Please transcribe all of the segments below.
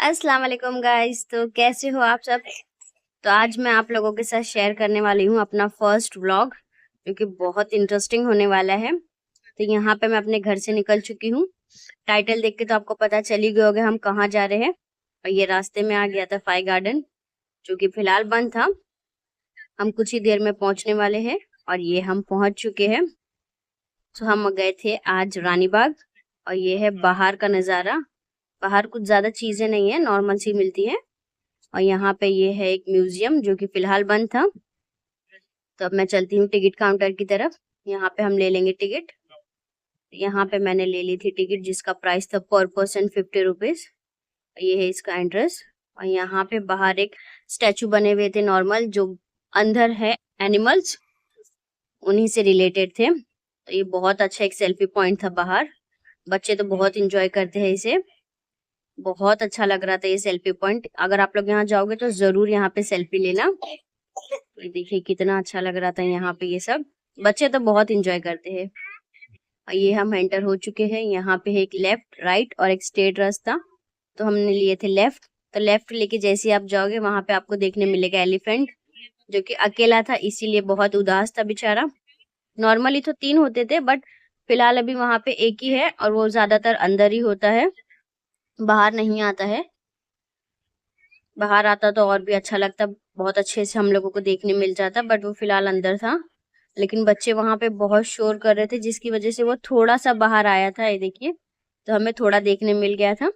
अस्सलाम वालेकुम गाइस। तो कैसे हो आप सब। तो आज मैं आप लोगों के साथ शेयर करने वाली हूँ अपना फर्स्ट व्लॉग, जो कि बहुत इंटरेस्टिंग होने वाला है। तो यहाँ पे मैं अपने घर से निकल चुकी हूँ। टाइटल देख के तो आपको पता चल ही गया होगा हम कहाँ जा रहे हैं। और ये रास्ते में आ गया था फाई गार्डन, जो कि फिलहाल बंद था। हम कुछ ही देर में पहुंचने वाले हैं और ये हम पहुंच चुके हैं। तो हम गए थे आज रानी बाग और ये है बाहर का नज़ारा। बाहर कुछ ज्यादा चीजें नहीं है, नॉर्मल सी मिलती है। और यहाँ पे ये है एक म्यूजियम जो कि फिलहाल बंद था। तो अब मैं चलती हूँ टिकट काउंटर की तरफ। यहाँ पे हम ले लेंगे टिकट। यहाँ पे मैंने ले ली थी टिकट जिसका प्राइस था पर पर्सन 50 रुपीज। ये है इसका एंट्रेंस। और यहाँ पे बाहर एक स्टैचू बने हुए थे नॉर्मल, जो अंदर है एनिमल्स, उन्हीं से रिलेटेड थे। तो ये बहुत अच्छा एक सेल्फी पॉइंट था बाहर। बच्चे तो बहुत इंजॉय करते हैं इसे। बहुत अच्छा लग रहा था ये सेल्फी पॉइंट। अगर आप लोग यहाँ जाओगे तो जरूर यहाँ पे सेल्फी लेना। तो देखिए कितना अच्छा लग रहा था यहाँ पे। ये सब बच्चे तो बहुत इंजॉय करते हैं। और ये हम एंटर हो चुके हैं। यहाँ पे है एक लेफ्ट, राइट और एक स्ट्रेट रास्ता। तो हमने लिए थे लेफ्ट। तो लेफ्ट लेके जैसे आप जाओगे वहां पे आपको देखने मिलेगा एलिफेंट, जो कि अकेला था इसीलिए बहुत उदास था बेचारा। नॉर्मली तो 3 होते थे बट फिलहाल अभी वहां पे एक ही है और वो ज्यादातर अंदर ही होता है, बाहर नहीं आता है। बाहर आता तो और भी अच्छा लगता, बहुत अच्छे से हम लोगों को देखने मिल जाता, बट वो फिलहाल अंदर था। लेकिन बच्चे वहां पे बहुत शोर कर रहे थे जिसकी वजह से वो थोड़ा सा बाहर आया था। ये देखिए, तो हमें थोड़ा देखने मिल गया था।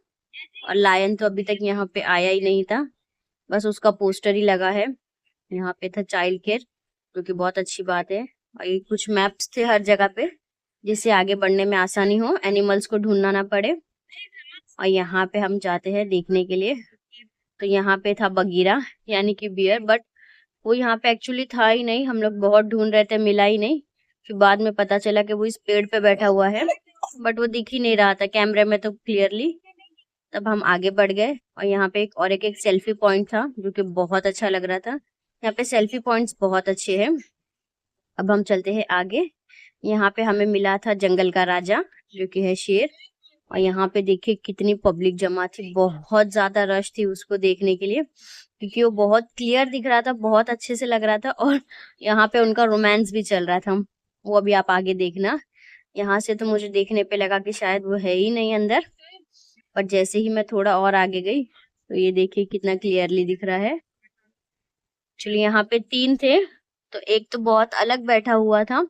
और लायन तो अभी तक यहाँ पे आया ही नहीं था, बस उसका पोस्टर ही लगा है। यहाँ पे था चाइल्ड केयर, जो कि बहुत अच्छी बात है। और ये कुछ मैप्स थे हर जगह पे, जिससे आगे बढ़ने में आसानी हो, एनिमल्स को ढूंढना ना पड़े। और यहाँ पे हम जाते हैं देखने के लिए। तो यहाँ पे था बगीरा, यानी कि बियर, बट वो यहाँ पे एक्चुअली था ही नहीं। हम लोग बहुत ढूंढ रहे थे, मिला ही नहीं। फिर बाद में पता चला कि वो इस पेड़ पे बैठा हुआ है, बट वो दिख ही नहीं रहा था कैमरे में तो क्लियरली। तब हम आगे बढ़ गए और यहाँ पे एक सेल्फी पॉइंट था जो कि बहुत अच्छा लग रहा था। यहाँ पे सेल्फी पॉइंट्स बहुत अच्छे हैं। अब हम चलते हैं आगे। यहाँ पे हमें मिला था जंगल का राजा, जो कि है शेर। और यहाँ पे देखिए कितनी पब्लिक जमा थी, बहुत ज्यादा रश थी उसको देखने के लिए, क्योंकि वो बहुत क्लियर दिख रहा था, बहुत अच्छे से लग रहा था। और यहाँ पे उनका रोमांस भी चल रहा था, वो अभी आप आगे देखना। यहाँ से तो मुझे देखने पे लगा कि शायद वो है ही नहीं अंदर, पर जैसे ही मैं थोड़ा और आगे गई तो ये देखिए कितना क्लियरली दिख रहा है। चलिए, यहाँ पे 3 थे, तो एक तो बहुत अलग बैठा हुआ था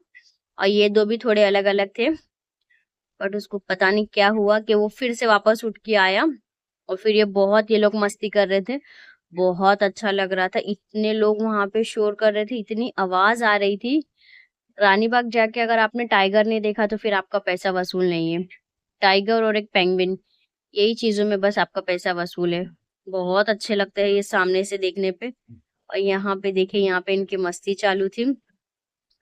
और ये 2 भी थोड़े अलग अलग थे। बट उसको पता नहीं क्या हुआ कि वो फिर से वापस उठ के आया। और फिर ये लोग मस्ती कर रहे थे। बहुत अच्छा लग रहा था, इतने लोग वहां पे शोर कर रहे थे, इतनी आवाज आ रही थी। रानी बाग जाके अगर आपने टाइगर नहीं देखा तो फिर आपका पैसा वसूल नहीं है। टाइगर और एक पेंगुइन, यही चीजों में बस आपका पैसा वसूल है। बहुत अच्छे लगते हैं ये सामने से देखने पे। और यहाँ पे देखिए, यहाँ पे इनकी मस्ती चालू थी।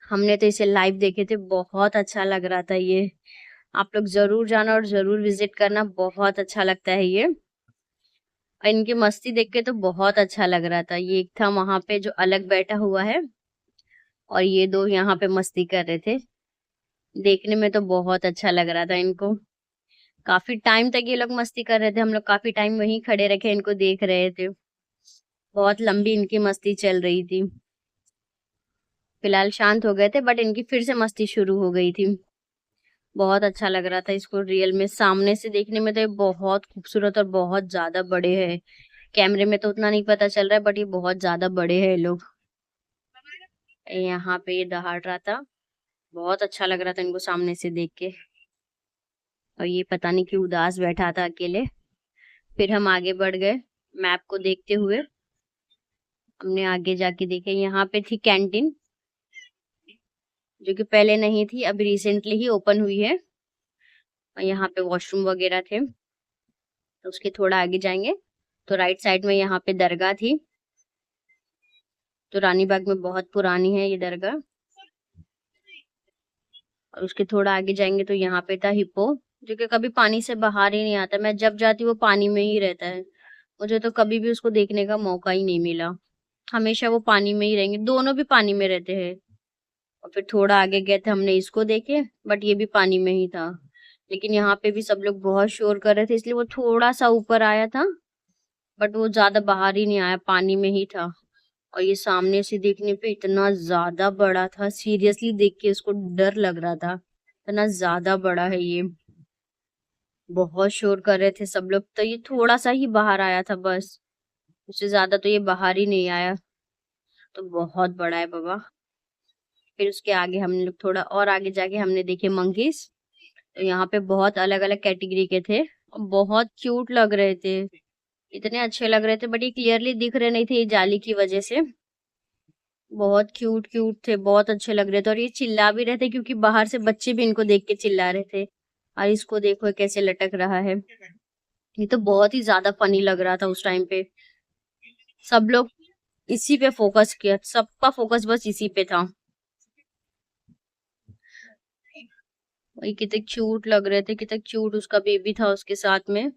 हमने तो इसे लाइव देखे थे, बहुत अच्छा लग रहा था ये। आप लोग जरूर जाना और जरूर विजिट करना, बहुत अच्छा लगता है ये। और इनकी मस्ती देख के तो बहुत अच्छा लग रहा था। ये एक था वहां पे जो अलग बैठा हुआ है, और ये 2 यहाँ पे मस्ती कर रहे थे। देखने में तो बहुत अच्छा लग रहा था इनको। काफी टाइम तक ये लोग मस्ती कर रहे थे, हम लोग काफी टाइम वहीं खड़े रखे इनको देख रहे थे। बहुत लंबी इनकी मस्ती चल रही थी। फिलहाल शांत हो गए थे बट इनकी फिर से मस्ती शुरू हो गई थी। बहुत अच्छा लग रहा था इसको रियल में सामने से देखने में। तो ये बहुत खूबसूरत और बहुत ज्यादा बड़े हैं। कैमरे में तो उतना नहीं पता चल रहा है, बट ये बहुत ज्यादा बड़े हैं ये लोग। यहाँ पे ये दहाड़ रहा था, बहुत अच्छा लग रहा था इनको सामने से देख के। और ये पता नहीं क्यों उदास बैठा था अकेले। फिर हम आगे बढ़ गए मैप को देखते हुए। हमने आगे जाके देखे, यहाँ पे थी कैंटीन, जो कि पहले नहीं थी, अभी रिसेंटली ही ओपन हुई है। और यहाँ पे वॉशरूम वगैरह थे। तो उसके थोड़ा आगे जाएंगे तो राइट साइड में यहाँ पे दरगाह थी। तो रानी बाग में बहुत पुरानी है ये दरगाह। और उसके थोड़ा आगे जाएंगे तो यहाँ पे था हिप्पो, जो कि कभी पानी से बाहर ही नहीं आता। मैं जब जाती हूँ वो पानी में ही रहता है। मुझे तो कभी भी उसको देखने का मौका ही नहीं मिला। हमेशा वो पानी में ही रहेंगे, दोनों भी पानी में रहते हैं। और फिर थोड़ा आगे गए थे, हमने इसको देखे, बट ये भी पानी में ही था। लेकिन यहाँ पे भी सब लोग बहुत शोर कर रहे थे, इसलिए वो थोड़ा सा ऊपर आया था। बट वो ज्यादा बाहर ही नहीं आया, पानी में ही था। और ये सामने से देखने पे इतना ज्यादा बड़ा था, सीरियसली देख के उसको डर लग रहा था, इतना ज्यादा बड़ा है ये। बहुत शोर कर रहे थे सब लोग, तो ये थोड़ा सा ही बाहर आया था बस, उससे ज्यादा तो ये बाहर ही नहीं आया। तो बहुत बड़ा है बाबा। फिर उसके आगे हम लोग थोड़ा और आगे जाके हमने देखे मंकीज। तो यहाँ पे बहुत अलग अलग कैटेगरी के थे और बहुत क्यूट लग रहे थे, इतने अच्छे लग रहे थे, बट ये क्लियरली दिख रहे नहीं थे ये जाली की वजह से। बहुत क्यूट क्यूट थे, बहुत अच्छे लग रहे थे, और ये चिल्ला भी रहे थे क्योंकि बाहर से बच्चे भी इनको देख के चिल्ला रहे थे। और इसको देखो कैसे लटक रहा है, ये तो बहुत ही ज्यादा फनी लग रहा था उस टाइम पे। सब लोग इसी पे फोकस किया, सबका फोकस बस इसी पे था। वही कितने क्यूट लग रहे थे, कितने क्यूट उसका बेबी था उसके साथ में,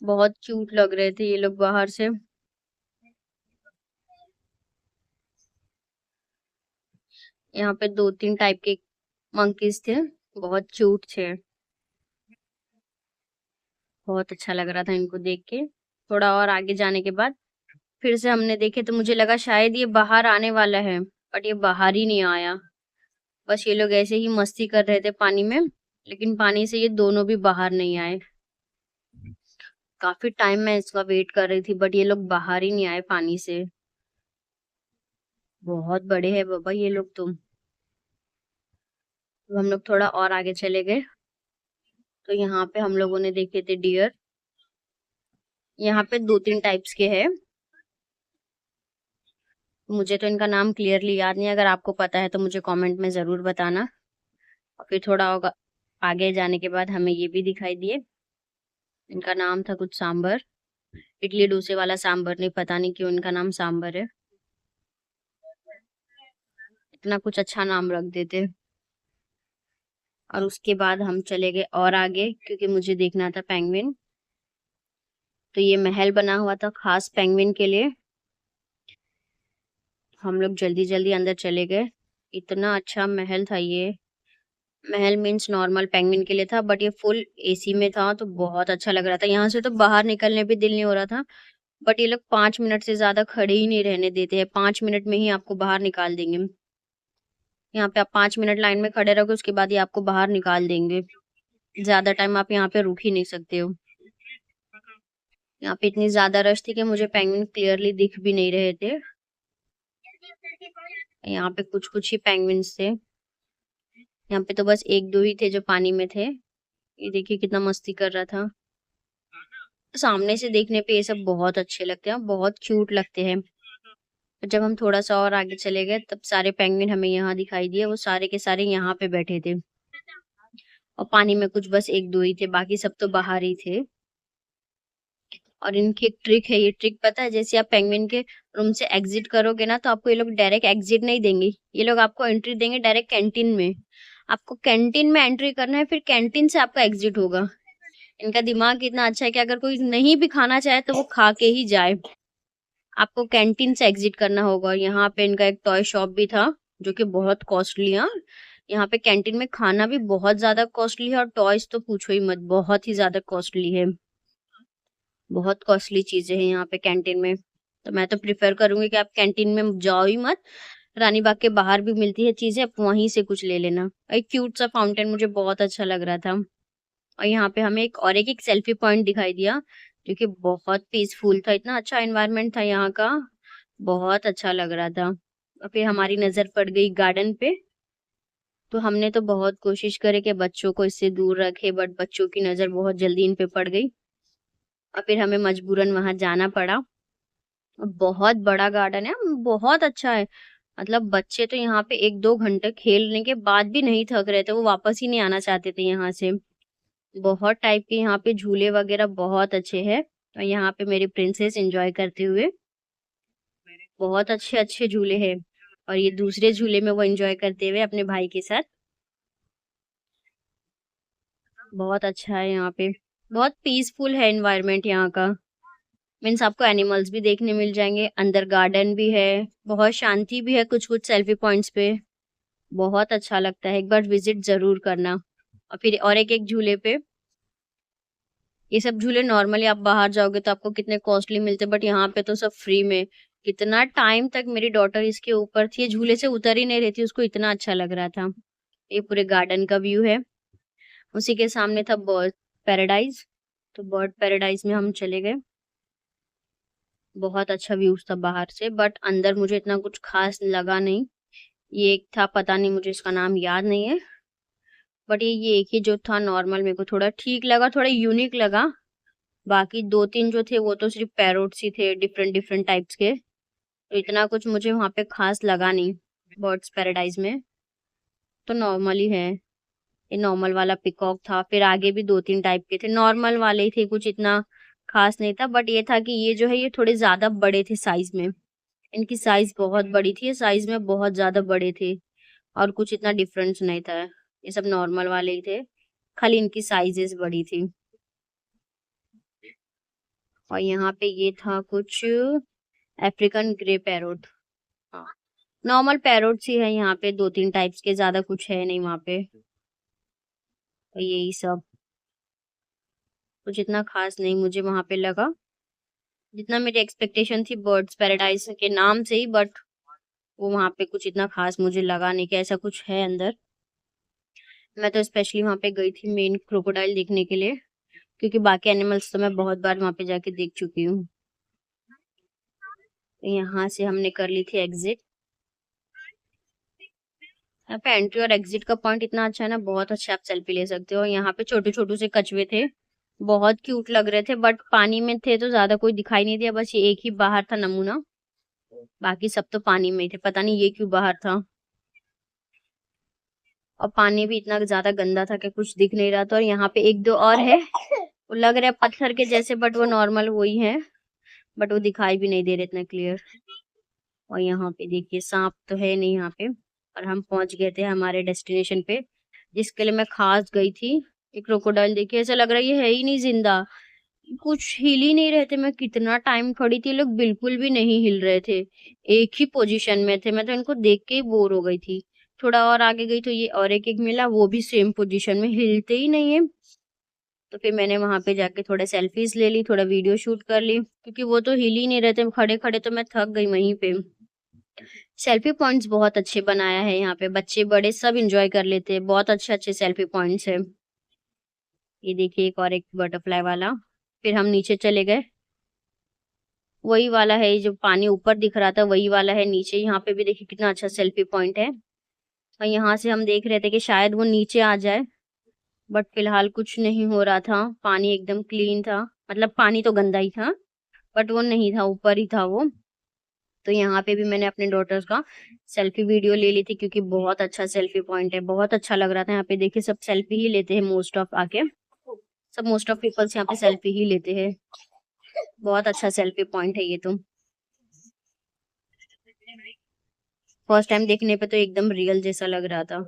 बहुत क्यूट लग रहे थे ये लोग बाहर से। यहाँ पे 2-3 टाइप के मंकीज थे, बहुत क्यूट थे, बहुत अच्छा लग रहा था इनको देख के। थोड़ा और आगे जाने के बाद फिर से हमने देखे तो मुझे लगा शायद ये बाहर आने वाला है, बट ये बाहर ही नहीं आया। बस ये लोग ऐसे ही मस्ती कर रहे थे पानी में, लेकिन पानी से ये दोनों भी बाहर नहीं आए। काफी टाइम मैं इसका वेट कर रही थी, बट ये लोग बाहर ही नहीं आए पानी से। बहुत बड़े हैं बाबा ये लोग तो हम लोग थोड़ा और आगे चले गए, तो यहाँ पे हम लोगों ने देखे थे डियर। यहाँ पे 2-3 टाइप्स के हैं, मुझे तो इनका नाम क्लियरली याद नहीं, अगर आपको पता है तो मुझे कमेंट में जरूर बताना। और फिर थोड़ा आगे जाने के बाद हमें ये भी दिखाई दिए, इनका नाम था कुछ सांबर, इडली डोसे वाला सांबर नहीं, पता नहीं क्यों इनका नाम सांबर है, इतना कुछ अच्छा नाम रख देते। और उसके बाद हम चले गए और आगे क्योंकि मुझे देखना था पेंगुइन। तो ये महल बना हुआ था खास पेंगुइन के लिए, हम लोग जल्दी जल्दी अंदर चले गए। इतना अच्छा महल था ये, महल मीन्स नॉर्मल पेंगुइन के लिए था, बट ये फुल एसी में था, तो बहुत अच्छा लग रहा था। यहाँ से तो बाहर निकलने भी दिल नहीं हो रहा था, बट ये लोग 5 मिनट से ज्यादा खड़े ही नहीं रहने देते हैं, 5 मिनट में ही आपको बाहर निकाल देंगे। यहाँ पे आप 5 मिनट लाइन में खड़े रहोगे, उसके बाद ये आपको बाहर निकाल देंगे, ज्यादा टाइम आप यहाँ पे रुक ही नहीं सकते हो। यहाँ पे इतनी ज्यादा रश थी कि मुझे पेंगुइन क्लियरली दिख भी नहीं रहे थे। यहाँ पे कुछ कुछ ही पेंगुइन्स थे, यहाँ पे तो बस 1-2 ही थे जो पानी में थे। ये देखिए कितना मस्ती कर रहा था। सामने से देखने पे ये सब बहुत अच्छे लगते हैं, बहुत क्यूट लगते हैं। जब हम थोड़ा सा और आगे चले गए तब सारे पेंगुइन हमें यहाँ दिखाई दिए, वो सारे के सारे यहाँ पे बैठे थे, और पानी में कुछ बस 1-2 ही थे, बाकी सब तो बाहर ही थे। और इनकी एक ट्रिक है, ये ट्रिक पता है, जैसे आप पेंगुइन के रूम से एग्जिट करोगे ना, तो आपको ये लोग डायरेक्ट एग्जिट नहीं देंगे, ये लोग आपको एंट्री देंगे डायरेक्ट कैंटीन में। आपको कैंटीन में एंट्री करना है, फिर कैंटीन से आपका एग्जिट होगा। इनका दिमाग इतना अच्छा है कि अगर कोई नहीं भी खाना चाहे तो वो खा के ही जाए, आपको कैंटीन से एग्जिट करना होगा। यहाँ पे इनका एक टॉय शॉप भी था जो कि बहुत कॉस्टली है। यहाँ पे कैंटीन में खाना भी बहुत ज्यादा कॉस्टली है, और टॉयज तो पूछो ही मत, बहुत ही ज्यादा कॉस्टली है, बहुत कॉस्टली चीजें हैं यहाँ पे कैंटीन में। तो मैं तो प्रिफर करूंगी कि आप कैंटीन में जाओ ही मत, रानी बाग के बाहर भी मिलती है चीजें, आप वहीं से कुछ ले लेना। एक क्यूट सा फाउंटेन मुझे बहुत अच्छा लग रहा था, और यहाँ पे हमें एक सेल्फी पॉइंट दिखाई दिया जो कि बहुत पीसफुल था, इतना अच्छा एनवायरनमेंट था यहाँ का, बहुत अच्छा लग रहा था। और फिर हमारी नजर पड़ गई गार्डन पे, तो हमने तो बहुत कोशिश करे कि बच्चों को इससे दूर रखे, बट बच्चों की नजर बहुत जल्दी इन पे पड़ गई, और फिर हमें मजबूरन वहां जाना पड़ा। बहुत बड़ा गार्डन है, बहुत अच्छा है, मतलब बच्चे तो यहाँ पे 1-2 घंटे खेलने के बाद भी नहीं थक रहे थे, वो वापस ही नहीं आना चाहते थे यहाँ से। बहुत टाइप के यहाँ पे झूले वगैरह बहुत अच्छे हैं, और यहाँ पे मेरी प्रिंसेस एंजॉय करते हुए, बहुत अच्छे अच्छे झूले हैं। और ये दूसरे झूले में वो एंजॉय करते हुए अपने भाई के साथ, बहुत अच्छा है यहाँ पे, बहुत पीसफुल है एनवायरनमेंट यहाँ का। मीन्स आपको एनिमल्स भी देखने मिल जाएंगे, अंदर गार्डन भी है, बहुत शांति भी है कुछ कुछ सेल्फी पॉइंट्स पे, बहुत अच्छा लगता है, एक बार विजिट जरूर करना। और फिर और एक एक झूले पे ये सब झूले नॉर्मली आप बाहर जाओगे तो आपको कितने कॉस्टली मिलते, बट यहाँ पे तो सब फ्री में। कितना टाइम तक मेरी डॉटर इसके ऊपर थी, झूले से उतर ही नहीं रही थी, उसको इतना अच्छा लग रहा था। ये पूरे गार्डन का व्यू है। उसी के सामने था बर्ड पैराडाइज, तो बर्ड पैराडाइज में हम चले गए। बहुत अच्छा व्यू था बाहर से, बट अंदर मुझे इतना कुछ खास लगा नहीं। ये एक था, पता नहीं, मुझे इसका नाम याद नहीं है, बट ये एक ही जो था नॉर्मल मेरे को थोड़ा ठीक लगा, थोड़ा यूनिक लगा। बाकी 2-3 जो थे वो तो सिर्फ पैरोट्स ही थे, डिफरेंट डिफरेंट टाइप्स के, तो इतना कुछ मुझे वहाँ पे खास लगा नहीं। बर्ड्स पैराडाइज में तो नॉर्मल ही है। ये नॉर्मल वाला पिकॉक था, फिर आगे भी 2-3 टाइप के थे, नॉर्मल वाले ही थे, कुछ इतना खास नहीं था। बट ये था कि ये जो है ये थोड़े ज्यादा बड़े थे साइज में, इनकी साइज बहुत बड़ी थी, साइज में बहुत ज्यादा बड़े थे, और कुछ इतना डिफरेंस नहीं था। ये सब नॉर्मल वाले ही थे, खाली इनकी साइजेस बड़ी थी। और यहाँ पे ये था कुछ अफ्रीकन ग्रे पैरोट, हाँ नॉर्मल पैरोट्स ही है यहाँ पे, 2-3 टाइप्स के, ज्यादा कुछ है नहीं वहाँ पे। तो यही सब, कुछ इतना खास नहीं मुझे वहाँ पे लगा, जितना मेरी एक्सपेक्टेशन थी बर्ड्स पैराडाइज के नाम से ही, बट वो वहाँ पे कुछ इतना खास मुझे लगा नहीं कि ऐसा कुछ है अंदर। मैं तो स्पेशली वहाँ पे गई थी मेन क्रोकोडाइल देखने के लिए, क्योंकि बाकी एनिमल्स तो मैं बहुत बार वहाँ पे जाके देख चुकी हूँ। तो यहाँ से हमने कर ली थी एग्जिट। यहाँ पे एंट्री और एग्जिट का पॉइंट इतना अच्छा है ना, बहुत अच्छा आप सेल्फी ले सकते हो। यहाँ पे छोटे छोटे से कछुए थे, बहुत क्यूट लग रहे थे, बट पानी में थे तो ज्यादा कोई दिखाई नहीं दिया, बस ये एक ही बाहर था नमूना, बाकी सब तो पानी में ही थे। पता नहीं ये क्यों बाहर था, और पानी भी इतना ज्यादा गंदा था कि कुछ दिख नहीं रहा था। और यहाँ पे 1-2 और है, वो लग रहा है पत्थर के जैसे, बट वो नॉर्मल वही है, बट वो दिखाई भी नहीं दे रहे इतना क्लियर। और यहाँ पे देखिए सांप तो है नहीं यहाँ पे, और हम पहुंच गए थे हमारे डेस्टिनेशन पे, जिसके लिए मैं खास गई थी। एक क्रोकोडाइल देखिए, ऐसा लग रहा है ये है ही नहीं जिंदा, कुछ हिल ही नहीं रहे थे। मैं कितना टाइम खड़ी थी, लोग बिल्कुल भी नहीं हिल रहे थे, एक ही पोजीशन में थे। मैं तो इनको देख के ही बोर हो गई थी। थोड़ा और आगे गई तो ये और एक मिला, वो भी सेम पोजीशन में, हिलते ही नहीं है। तो फिर मैंने वहां पे जाके थोड़ा सेल्फीज ले ली, थोड़ा वीडियो शूट कर ली, क्योंकि वो तो हिल ही नहीं रहे थे खड़े खड़े, तो मैं थक गई वहीं पे। सेल्फी पॉइंट्स बहुत अच्छे बनाया है यहाँ पे, बच्चे बड़े सब इंजॉय कर लेते हैं, बहुत अच्छे अच्छे सेल्फी पॉइंट्स है। ये देखिए एक और एक बटरफ्लाई वाला। फिर हम नीचे चले गए, वही वाला है जो पानी ऊपर दिख रहा था, वही वाला है नीचे। यहाँ पे भी देखिए कितना अच्छा सेल्फी पॉइंट है। और यहाँ से हम देख रहे थे कि शायद वो नीचे आ जाए, बट फिलहाल कुछ नहीं हो रहा था, पानी एकदम क्लीन था, मतलब पानी तो गंदा ही था, बट वो नहीं था, ऊपर ही था वो। तो यहाँ पे भी मैंने अपने डॉटर्स का सेल्फी वीडियो ले ली थी, क्योंकि बहुत अच्छा सेल्फी पॉइंट है, बहुत अच्छा लग रहा था। यहाँ पे देखिए सब सेल्फी ही लेते हैं मोस्ट ऑफ, आके सब मोस्ट ऑफ पीपल्स यहाँ पे सेल्फी ही लेते हैं। बहुत अच्छा सेल्फी पॉइंट है ये तो, फर्स्ट टाइम देखने पे तो एकदम रियल जैसा लग रहा था। और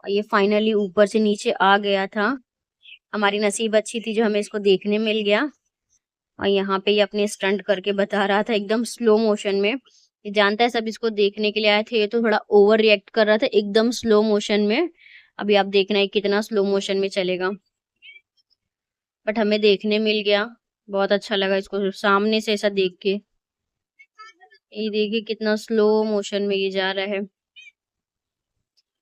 ये फाइनली ऊपर से नीचे आ गया था, हमारी नसीब अच्छी थी जो हमें इसको देखने मिल गया। और यहाँ पे ये अपने स्टंट करके बता रहा था एकदम स्लो मोशन में, ये जानता है सब इसको देखने के लिए आए थे, ये तो थोड़ा ओवर रिएक्ट कर रहा था एकदम स्लो मोशन में। अभी आप देखना है कितना स्लो मोशन में चलेगा, बट हमें देखने मिल गया, बहुत अच्छा लगा इसको सामने से ऐसा देख के। ये देखिए कितना स्लो मोशन में ये जा रहा है,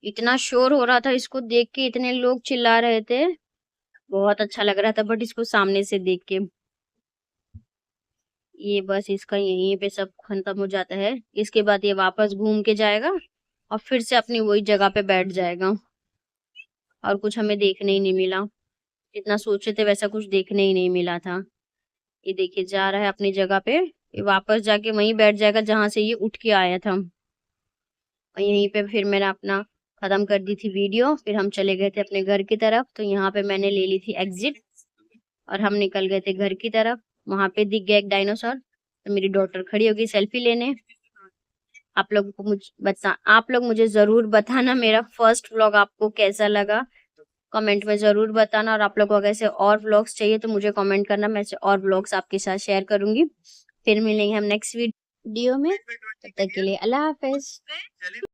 इतना शोर हो रहा था इसको देख के, इतने लोग चिल्ला रहे थे, बहुत अच्छा लग रहा था। बट इसको सामने से देख के, ये बस इसका यहीं पे सब खत्म हो जाता है। इसके बाद ये वापस घूम के जाएगा और फिर से अपनी वही जगह पे बैठ जाएगा, और कुछ हमें देखने ही नहीं मिला। जितना सोचे थे वैसा कुछ देखने ही नहीं मिला था। ये देखिए जा रहा है अपनी जगह पे, ये वापस जाके वहीं बैठ जाएगा जहां से ये उठ के आया था। और यहीं पे फिर मैंने अपना खत्म कर दी थी वीडियो, फिर हम चले गए थे अपने घर की तरफ। तो यहाँ पे मैंने ले ली थी एग्जिट, और हम निकल गए थे घर की तरफ। वहां पे दिख गया एक डायनासोर, तो मेरी डॉटर खड़ी होगी सेल्फी लेने। आप लोग मुझे जरूर बताना मेरा फर्स्ट व्लॉग आपको कैसा लगा, कमेंट में जरूर बताना। और आप लोगों को अगर ऐसे और व्लॉग्स चाहिए तो मुझे कमेंट करना, मैं ऐसे और व्लॉग्स आपके साथ शेयर करूंगी। फिर मिलेंगे हम नेक्स्ट वीडियो में, तब तक के लिए अल्लाह हाफिज।